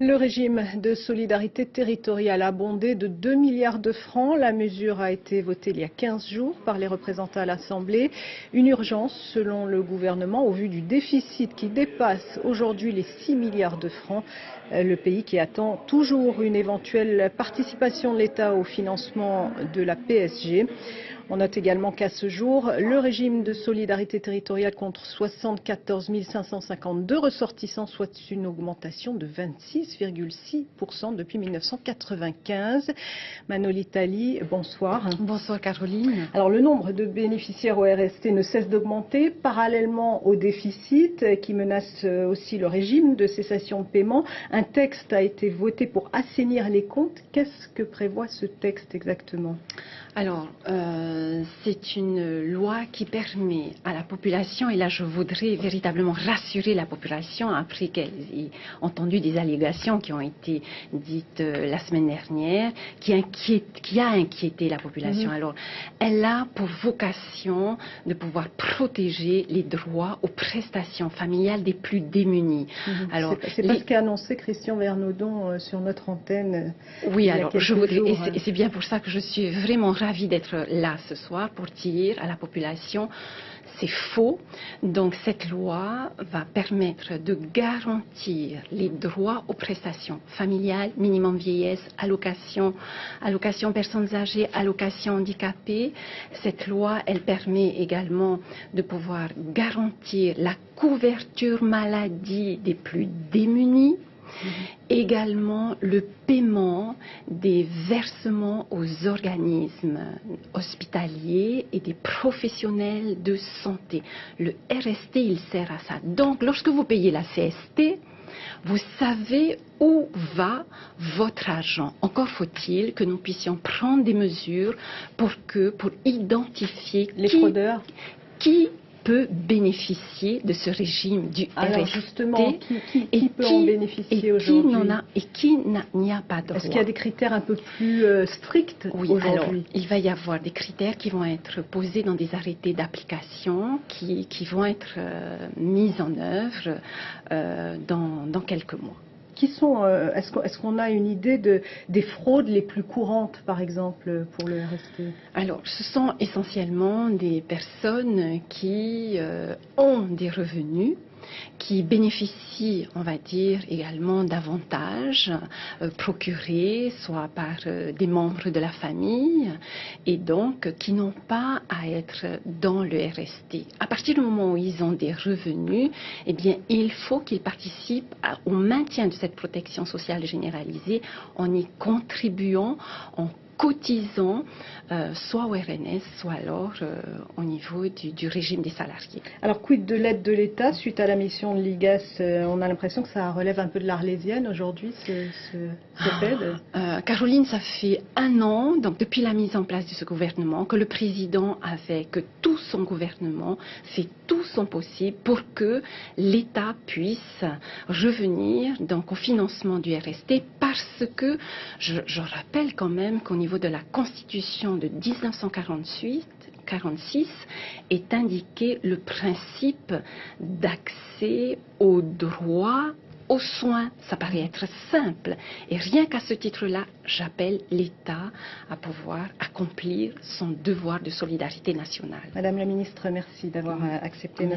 Le régime de solidarité territoriale abondé de 2 milliards de francs. La mesure a été votée il y a 15 jours par les représentants à l'Assemblée. Une urgence selon le gouvernement au vu du déficit qui dépasse aujourd'hui les 6 milliards de francs. Le pays qui attend toujours une éventuelle participation de l'État au financement de la PSG. On note également qu'à ce jour, le régime de solidarité territoriale compte 74 552 ressortissants, soit une augmentation de 26,6% depuis 1995. Manoli Tali, bonsoir. Bonsoir Caroline. Alors le nombre de bénéficiaires au RST ne cesse d'augmenter, parallèlement au déficit qui menace aussi le régime de cessation de paiement. Un texte a été voté pour assainir les comptes. Qu'est-ce que prévoit ce texte exactement ? Alors, c'est une loi qui permet à la population, et là je voudrais véritablement rassurer la population après qu'elle ait entendu des allégations qui ont été dites la semaine dernière, qui a inquiété la population. Alors, elle a pour vocation de pouvoir protéger les droits aux prestations familiales des plus démunis. Alors, c'est pas ce qu'a annoncé Christian Vernodon sur notre antenne. Oui, alors je voudrais, et c'est bien pour ça que je suis vraiment ravie d'être là ce soir pour dire à la population c'est faux. Donc cette loi va permettre de garantir les droits aux prestations familiales, minimum vieillesse, allocation personnes âgées, allocation handicapées. Cette loi, elle permet également de pouvoir garantir la couverture maladie des plus démunis. Également le paiement des versements aux organismes hospitaliers et des professionnels de santé. Le RST, il sert à ça. Donc, lorsque vous payez la CST, vous savez où va votre argent. Encore faut-il que nous puissions prendre des mesures pour identifier les fraudeurs qui peut bénéficier de ce régime du Alors RST. justement, qui peut en bénéficier aujourd'hui et qui n'y a pas droit. Est-ce qu'il y a des critères un peu plus stricts aujourd'hui? Alors, il va y avoir des critères qui vont être posés dans des arrêtés d'application qui vont être mis en œuvre dans quelques mois. Qui sont, est-ce qu'on a une idée des fraudes les plus courantes, par exemple, pour le RST? Alors, ce sont essentiellement des personnes qui ont des revenus, qui bénéficient, on va dire, également d'avantages procurés, soit par des membres de la famille, et donc qui n'ont pas à être dans le RST. À partir du moment où ils ont des revenus, eh bien, il faut qu'ils participent au maintien de cette protection sociale généralisée en y contribuant, en cotisant soit au RNS, soit alors au niveau du régime des salariés. Alors, quid de l'aide de l'État suite à la mission de l'IGAS? On a l'impression que ça relève un peu de l'Arlésienne aujourd'hui, cette aide. Caroline, ça fait 1 an, donc depuis la mise en place de ce gouvernement, que le président, avec tout son gouvernement, fait tout son possible pour que l'État puisse revenir donc au financement du RST, parce que je rappelle quand même qu'au niveau de la Constitution de 1946 est indiqué le principe d'accès aux droits, aux soins. Ça paraît être simple. Et rien qu'à ce titre-là, j'appelle l'État à pouvoir accomplir son devoir de solidarité nationale. Madame la ministre, merci d'avoir accepté notre